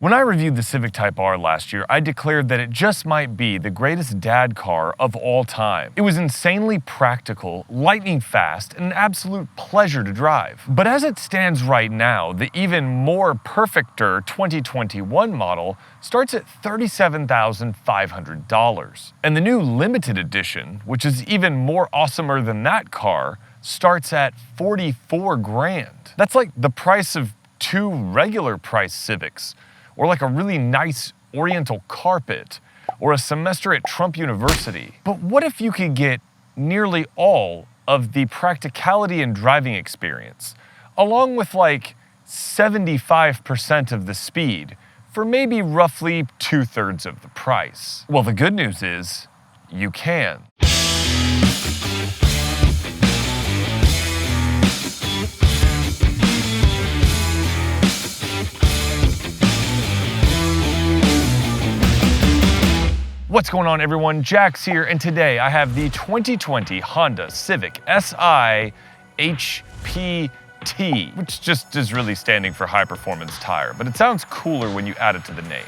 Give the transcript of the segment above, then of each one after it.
When I reviewed the Civic Type R last year, I declared that it just might be the greatest dad car of all time. It was insanely practical, lightning fast, and an absolute pleasure to drive. But as it stands right now, the even more perfecter 2021 model starts at $37,500. And the new limited edition, which is even more awesomer than that car, starts at $44 grand. That's like the price of 2 regular price Civics, or like a really nice oriental carpet, or a semester at Trump University. But what if you could get nearly all of the practicality and driving experience, along with like 75% of the speed, for maybe roughly 2/3 of the price? Well, the good news is, you can. What's going on, everyone? Jax here, and today I have the 2020 Honda Civic Si HPT, which just is really standing for High Performance Tire, but it sounds cooler when you add it to the name.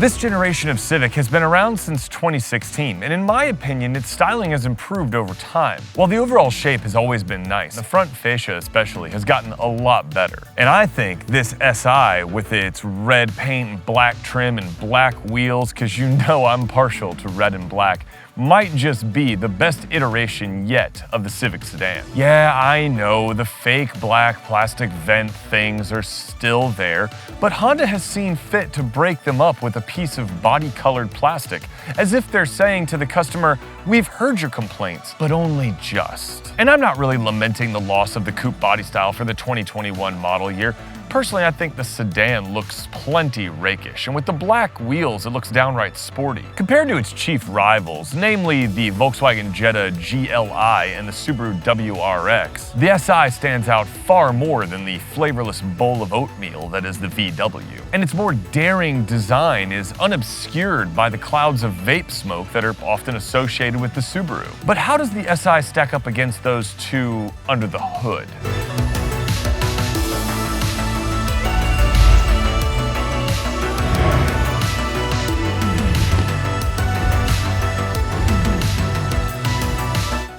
This generation of Civic has been around since 2016, and in my opinion, its styling has improved over time. While the overall shape has always been nice, the front fascia especially has gotten a lot better. And I think this Si, with its red paint and black trim and black wheels, because you know I'm partial to red and black, might just be the best iteration yet of the Civic sedan. Yeah, I know the fake black plastic vent things are still there, but Honda has seen fit to break them up with a piece of body-colored plastic, as if they're saying to the customer, we've heard your complaints, but only just. And I'm not really lamenting the loss of the coupe body style for the 2021 model year. Personally, I think the sedan looks plenty rakish, and with the black wheels, it looks downright sporty. Compared to its chief rivals, namely the Volkswagen Jetta GLI and the Subaru WRX, the Si stands out far more than the flavorless bowl of oatmeal that is the VW. And its more daring design is unobscured by the clouds of vape smoke that are often associated with the Subaru. But how does the Si stack up against those two under the hood?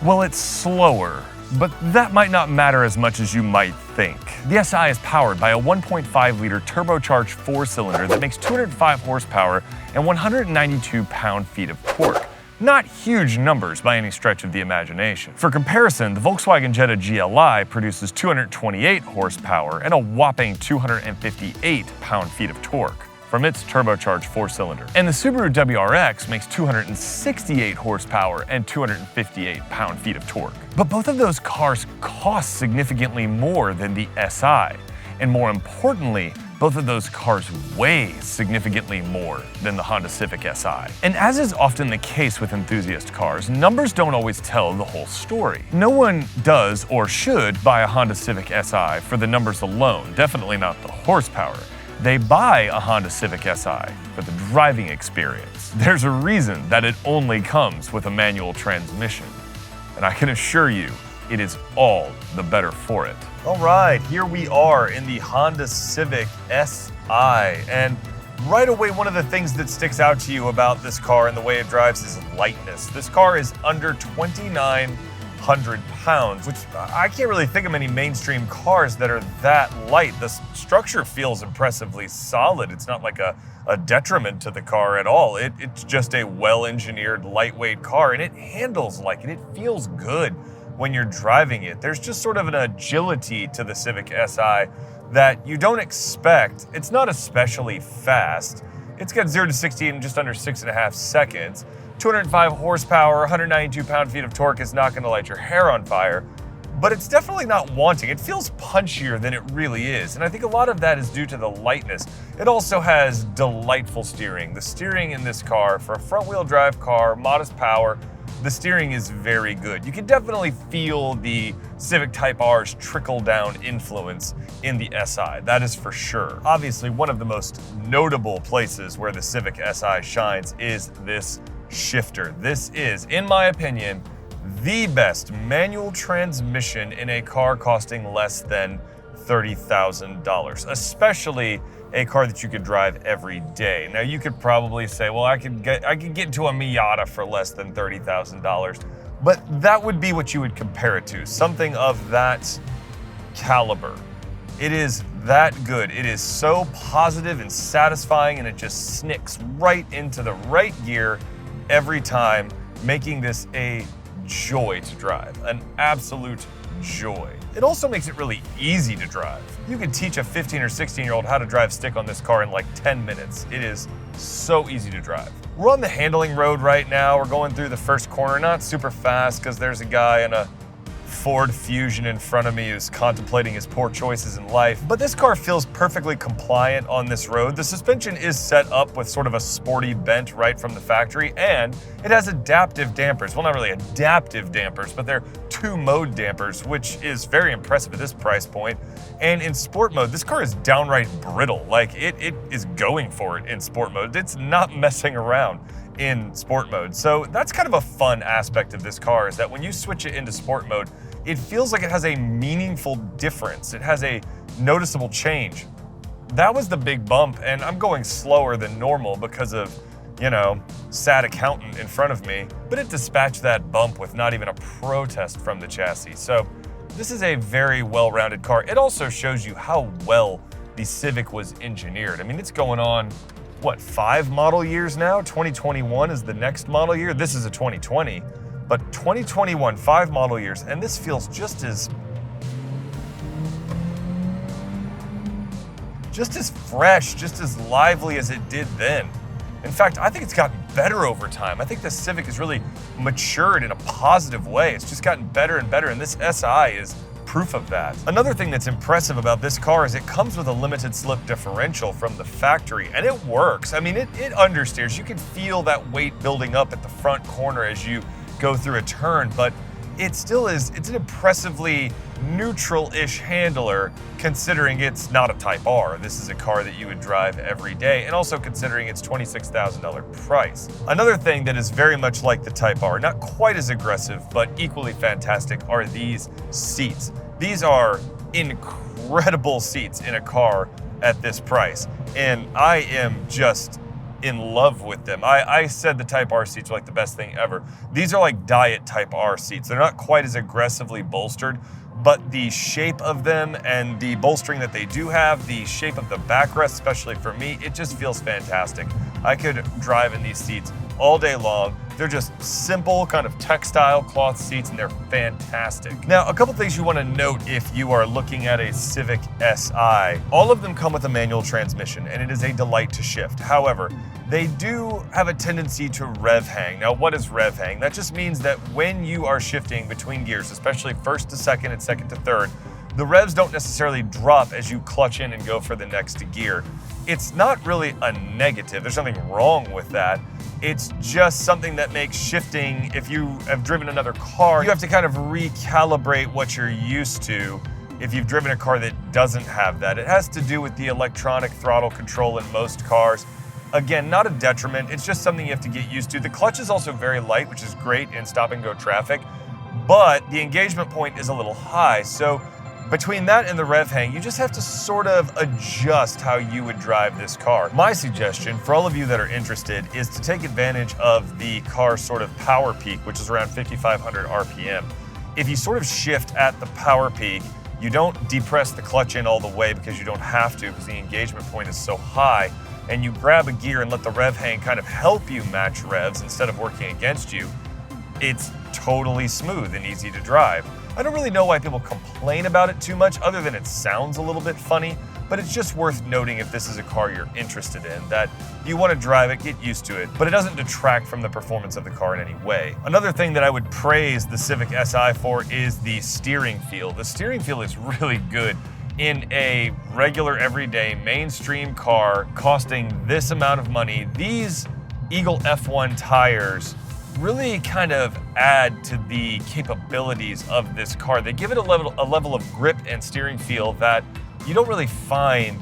Well, it's slower, but that might not matter as much as you might think. The Si is powered by a 1.5-liter turbocharged 4-cylinder that makes 205 horsepower and 192 pound-feet of torque. Not huge numbers by any stretch of the imagination. For comparison, the Volkswagen Jetta GLI produces 228 horsepower and a whopping 258 pound-feet of torque from its turbocharged 4-cylinder. And the Subaru WRX makes 268 horsepower and 258 pound-feet of torque. But both of those cars cost significantly more than the Si. And more importantly, both of those cars weigh significantly more than the Honda Civic Si. And as is often the case with enthusiast cars, numbers don't always tell the whole story. No one does or should buy a Honda Civic Si for the numbers alone, definitely not the horsepower. They buy a Honda Civic Si for the driving experience. There's a reason that it only comes with a manual transmission. And I can assure you, it is all the better for it. All right, here we are in the Honda Civic Si. And right away, one of the things that sticks out to you about this car and the way it drives is lightness. This car is under 2,900 pounds, which I can't really think of many mainstream cars that are that light. The structure feels impressively solid. It's not like a detriment to the car at all. It's just a well-engineered, lightweight car, and it handles like it. It feels good when you're driving it. There's just sort of an agility to the Civic Si that you don't expect. It's not especially fast, It's got 0 to 60 in just under 6.5 seconds. 205 horsepower, 192 pound-feet of torque is not gonna light your hair on fire, but it's definitely not wanting. It feels punchier than it really is, and I think a lot of that is due to the lightness. It also has delightful steering. The steering in this car, for a front-wheel drive car, modest power, the steering is very good. You can definitely feel the Civic Type R's trickle-down influence in the Si, that is for sure. Obviously, one of the most notable places where the Civic Si shines is this shifter. This is, in my opinion, the best manual transmission in a car costing less than $30,000, especially a car that you could drive every day. Now you could probably say, well, I could get into a Miata for less than $30,000, but that would be what you would compare it to, something of that caliber. It is that good. It is so positive and satisfying, and it just snicks right into the right gear every time, making this a joy to drive, an absolute joy. It also makes it really easy to drive. You can teach a 15 or 16-year-old how to drive stick on this car in like 10 minutes. It is so easy to drive. We're on the handling road right now. We're going through the first corner, not super fast because there's a guy in a Ford Fusion in front of me who's contemplating his poor choices in life. But this car feels perfectly compliant on this road. The suspension is set up with sort of a sporty bent right from the factory, and it has adaptive dampers. Well, not really adaptive dampers, but they're 2-mode dampers, which is very impressive at this price point. And in sport mode, this car is downright brittle. Like, it is going for it in sport mode. It's not messing around in sport mode. So that's kind of a fun aspect of this car, is that when you switch it into sport mode, it feels like it has a meaningful difference. It has a noticeable change. That was the big bump, and I'm going slower than normal because of, you know, sad accountant in front of me, but it dispatched that bump with not even a protest from the chassis. So this is a very well-rounded car. It also shows you how well the Civic was engineered. I mean, it's going on, what, 5 model years now? 2021 is the next model year. This is a 2020. But 2021, 5 model years, and this feels just as fresh, just as lively as it did then. In fact, I think it's gotten better over time. I think the Civic has really matured in a positive way. It's just gotten better and better, and this Si is proof of that. Another thing that's impressive about this car is it comes with a limited slip differential from the factory, and it works. I mean, it understeers. You can feel that weight building up at the front corner as you go through a turn, but it still is, it's an impressively neutral-ish handler considering it's not a Type R. This is a car that you would drive every day, and also considering its $26,000 price. Another thing that is very much like the Type R, not quite as aggressive, but equally fantastic, are these seats. These are incredible seats in a car at this price, and I am just in love with them. I said the Type R seats are like the best thing ever. These are like diet Type R seats. They're not quite as aggressively bolstered, but the shape of them and the bolstering that they do have, the shape of the backrest, especially for me, it just feels fantastic. I could drive in these seats all day long. They're just simple kind of textile cloth seats, and they're fantastic. Now, a couple things you want to note if you are looking at a Civic Si. All of them come with a manual transmission, and it is a delight to shift. However, they do have a tendency to rev hang. Now, what is rev hang? That just means that when you are shifting between gears, especially first to second and second to third, the revs don't necessarily drop as you clutch in and go for the next gear. It's not really a negative. There's nothing wrong with that. It's just something that makes shifting, if you have driven another car, you have to kind of recalibrate what you're used to if you've driven a car that doesn't have that. It has to do with the electronic throttle control in most cars. Again, not a detriment, it's just something you have to get used to. The clutch is also very light, which is great in stop-and-go traffic, but the engagement point is a little high, so between that and the rev hang, you just have to sort of adjust how you would drive this car. My suggestion for all of you that are interested is to take advantage of the car's sort of power peak, which is around 5,500 RPM. If you sort of shift at the power peak, you don't depress the clutch in all the way because you don't have to, because the engagement point is so high, and you grab a gear and let the rev hang kind of help you match revs instead of working against you, it's totally smooth and easy to drive. I don't really know why people complain about it too much, other than it sounds a little bit funny, but it's just worth noting if this is a car you're interested in, that you want to drive it, get used to it, but it doesn't detract from the performance of the car in any way. Another thing that I would praise the Civic Si for is the steering feel. The steering feel is really good in a regular, everyday, mainstream car costing this amount of money. These Eagle F1 tires really kind of add to the capabilities of this car. They give it a level of grip and steering feel that you don't really find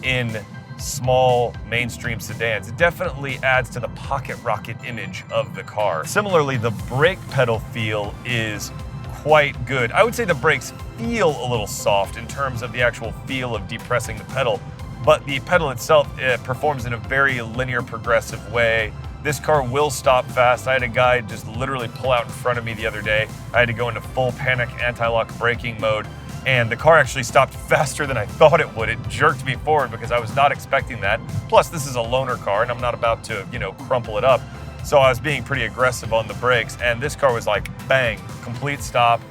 in small mainstream sedans. It definitely adds to the pocket rocket image of the car. Similarly, the brake pedal feel is quite good. I would say the brakes feel a little soft in terms of the actual feel of depressing the pedal, but the pedal itself performs in a very linear, progressive way. This car will stop fast. I had a guy just literally pull out in front of me the other day. I had to go into full panic anti-lock braking mode, and the car actually stopped faster than I thought it would. It jerked me forward because I was not expecting that. Plus, this is a loaner car, and I'm not about to, crumple it up. So I was being pretty aggressive on the brakes, and this car was like, bang, complete stop.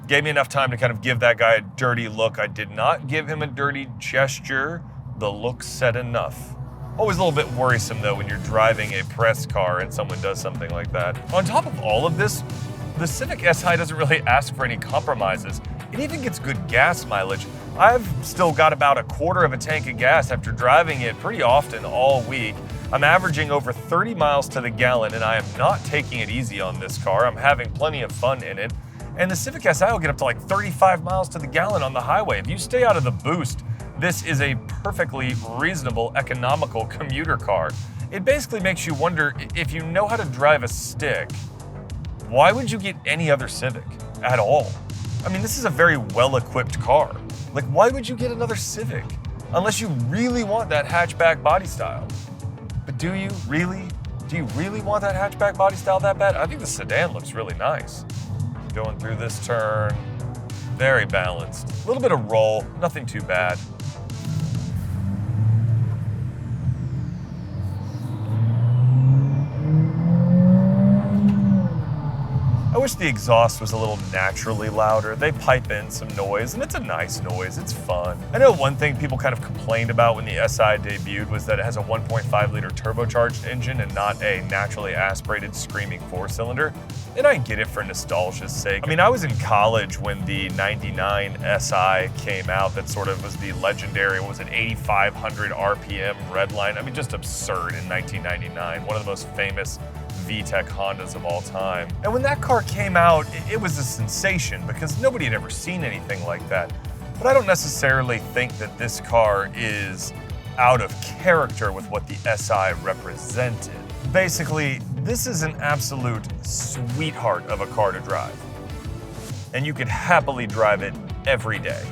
Gave me enough time to kind of give that guy a dirty look. I did not give him a dirty gesture. The look said enough. Always a little bit worrisome though when you're driving a press car and someone does something like that. On top of all of this, the Civic Si doesn't really ask for any compromises. It even gets good gas mileage. I've still got about a quarter of a tank of gas after driving it pretty often all week. I'm averaging over 30 miles to the gallon, and I am not taking it easy on this car. I'm having plenty of fun in it. And the Civic Si will get up to like 35 miles to the gallon on the highway. If you stay out of the boost, this is a perfectly reasonable, economical commuter car. It basically makes you wonder, if you know how to drive a stick, why would you get any other Civic at all? I mean, this is a very well-equipped car. Like, why would you get another Civic? Unless you really want that hatchback body style. But do you really? Do you really want that hatchback body style that bad? I think the sedan looks really nice. Going through this turn, very balanced. A little bit of roll, nothing too bad. I wish the exhaust was a little naturally louder. They pipe in some noise, and it's a nice noise. It's fun. I know one thing people kind of complained about when the Si debuted was that it has a 1.5-liter turbocharged engine and not a naturally aspirated screaming 4-cylinder. And I get it for nostalgia's sake. I mean, I was in college when the 99 Si came out. That sort of was the legendary, what was it, 8,500 RPM redline. I mean, just absurd in 1999. One of the most famous VTEC Hondas of all time. And when that car came out, it was a sensation because nobody had ever seen anything like that. But I don't necessarily think that this car is out of character with what the Si represented. Basically, this is an absolute sweetheart of a car to drive. And you could happily drive it every day.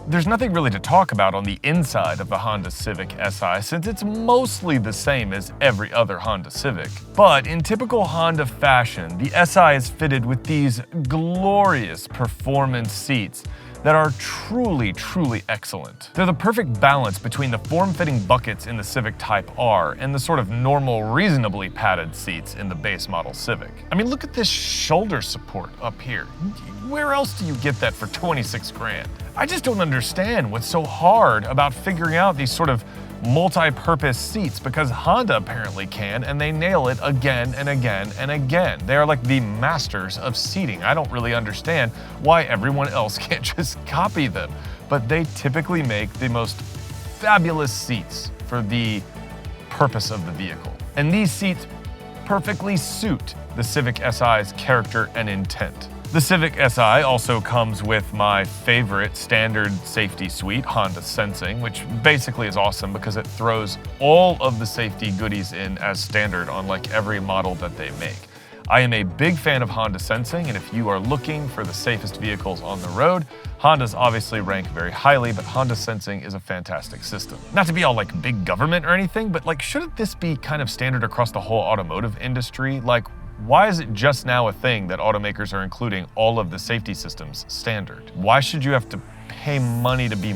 There's nothing really to talk about on the inside of the Honda Civic Si since it's mostly the same as every other Honda Civic. But in typical Honda fashion, the Si is fitted with these glorious performance seats that are truly, truly excellent. They're the perfect balance between the form-fitting buckets in the Civic Type R and the sort of normal, reasonably padded seats in the base model Civic. I mean, look at this shoulder support up here. Where else do you get that for 26 grand? I just don't understand what's so hard about figuring out these sort of multi-purpose seats, because Honda apparently can, and they nail it again and again and again. They are like the masters of seating. I don't really understand why everyone else can't just copy them, but they typically make the most fabulous seats for the purpose of the vehicle. And these seats perfectly suit the Civic Si's character and intent. The Civic Si also comes with my favorite standard safety suite, Honda Sensing, which basically is awesome because it throws all of the safety goodies in as standard on like every model that they make. I am a big fan of Honda Sensing, and if you are looking for the safest vehicles on the road, Hondas obviously rank very highly, but Honda Sensing is a fantastic system. Not to be all like big government or anything, but like, shouldn't this be kind of standard across the whole automotive industry? Like, why is it just now a thing that automakers are including all of the safety systems standard? Why should you have to pay money to be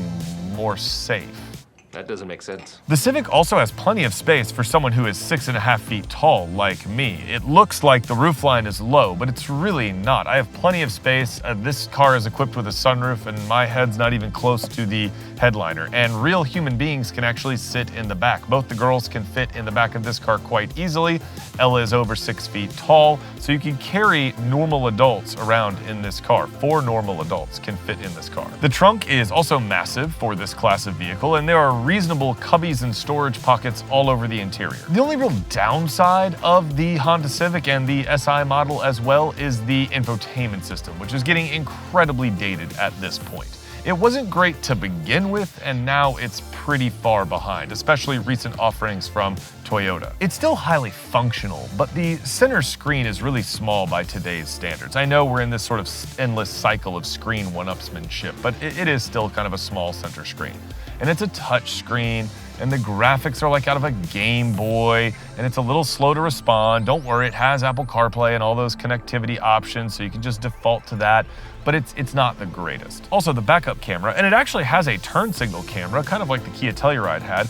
more safe? That doesn't make sense. The Civic also has plenty of space for someone who is 6.5 feet tall like me. It looks like the roofline is low, but it's really not. I have plenty of space. This car is equipped with a sunroof and my head's not even close to the headliner. And real human beings can actually sit in the back. Both the girls can fit in the back of this car quite easily. Ella is over 6 feet tall, so you can carry normal adults around in this car. 4 normal adults can fit in this car. The trunk is also massive for this class of vehicle, and there are reasonable cubbies and storage pockets all over the interior. The only real downside of the Honda Civic and the SI model as well is the infotainment system, which is getting incredibly dated at this point. It wasn't great to begin with, and now it's pretty far behind, especially recent offerings from Toyota. It's still highly functional, but the center screen is really small by today's standards. I know we're in this sort of endless cycle of screen one-upsmanship, but it is still kind of a small center screen. And it's a touch screen, and the graphics are like out of a Game Boy, and it's a little slow to respond. Don't worry, it has Apple CarPlay and all those connectivity options, so you can just default to that, but it's not the greatest. Also, the backup camera, and it actually has a turn signal camera, kind of like the Kia Telluride had,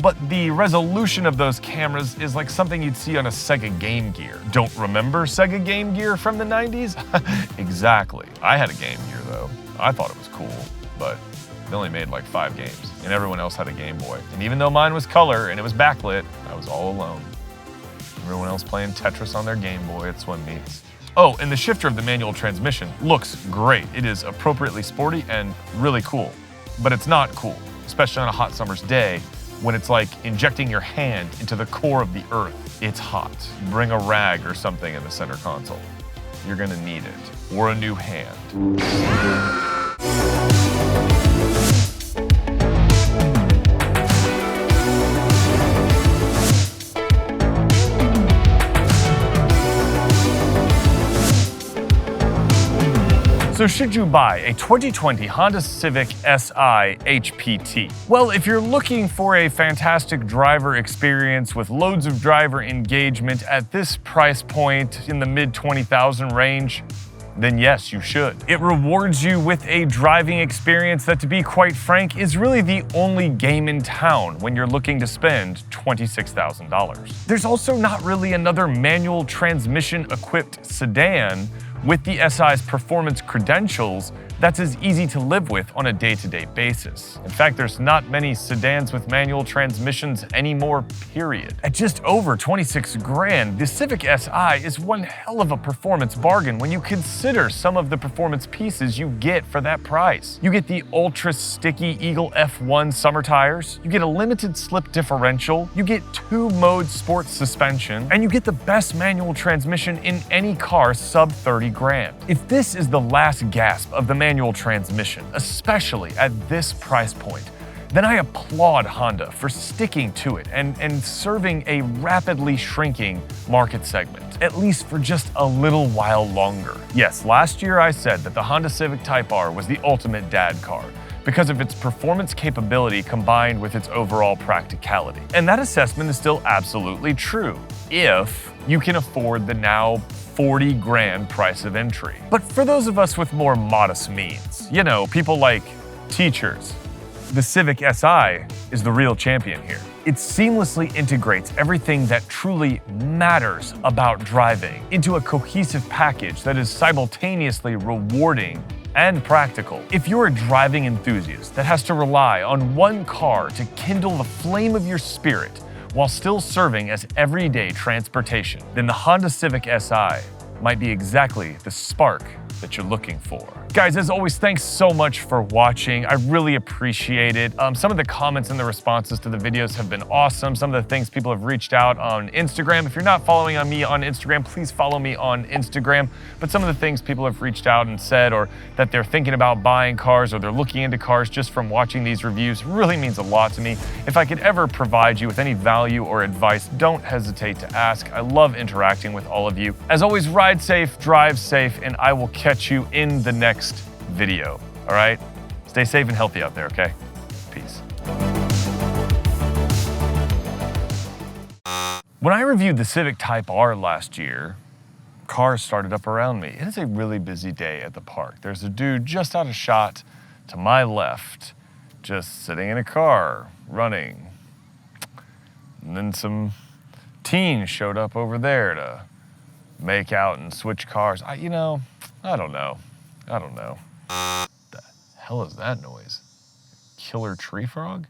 but the resolution of those cameras is like something you'd see on a Sega Game Gear. Don't remember Sega Game Gear from the 90s? Exactly. I had a Game Gear though. I thought it was cool, but they only made like 5 games, and everyone else had a Game Boy. And even though mine was color and it was backlit, I was all alone. Everyone else playing Tetris on their Game Boy at swim meets. Oh, and the shifter of the manual transmission looks great. It is appropriately sporty and really cool, but it's not cool, especially on a hot summer's day when it's like injecting your hand into the core of the earth. It's hot. Bring a rag or something in the center console. You're gonna need it, or a new hand. So should you buy a 2020 Honda Civic Si HPT? Well, if you're looking for a fantastic driver experience with loads of driver engagement at this price point in the mid 20,000 range, then yes, you should. It rewards you with a driving experience that, to be quite frank, is really the only game in town when you're looking to spend $26,000. There's also not really another manual transmission equipped sedan with the SI's performance credentials that's as easy to live with on a day-to-day basis. In fact, there's not many sedans with manual transmissions anymore, period. At just over 26 grand, the Civic Si is one hell of a performance bargain when you consider some of the performance pieces you get for that price. You get the ultra-sticky Eagle F1 summer tires, you get a limited slip differential, you get 2-mode sports suspension, and you get the best manual transmission in any car sub 30 grand. If this is the last gasp of the manual transmission, especially at this price point, then I applaud Honda for sticking to it and serving a rapidly shrinking market segment, at least for just a little while longer. Yes, last year I said that the Honda Civic Type R was the ultimate dad car because of its performance capability combined with its overall practicality. And that assessment is still absolutely true, if you can afford the now 40 grand price of entry. But for those of us with more modest means, you know, people like teachers, the Civic Si is the real champion here. It seamlessly integrates everything that truly matters about driving into a cohesive package that is simultaneously rewarding and practical. If you're a driving enthusiast that has to rely on one car to kindle the flame of your spirit while still serving as everyday transportation, then the Honda Civic Si might be exactly the spark that you're looking for. Guys, as always, thanks so much for watching. I really appreciate it. Some of the comments and the responses to the videos have been awesome. Some of the things people have reached out on Instagram. If you're not following me on Instagram, please follow me on Instagram. But some of the things people have reached out and said, or that they're thinking about buying cars or they're looking into cars just from watching these reviews, really means a lot to me. If I could ever provide you with any value or advice, don't hesitate to ask. I love interacting with all of you. As always, ride safe, drive safe, and I will catch you in the next video. All right? Stay safe and healthy out there, okay? Peace. When I reviewed the Civic Type R last year, cars started up around me. It is a really busy day at the park. There's a dude just out of shot to my left just sitting in a car, running. And then some teens showed up over there to make out and switch cars. I don't know. I don't know. What the hell is that noise? Killer tree frog?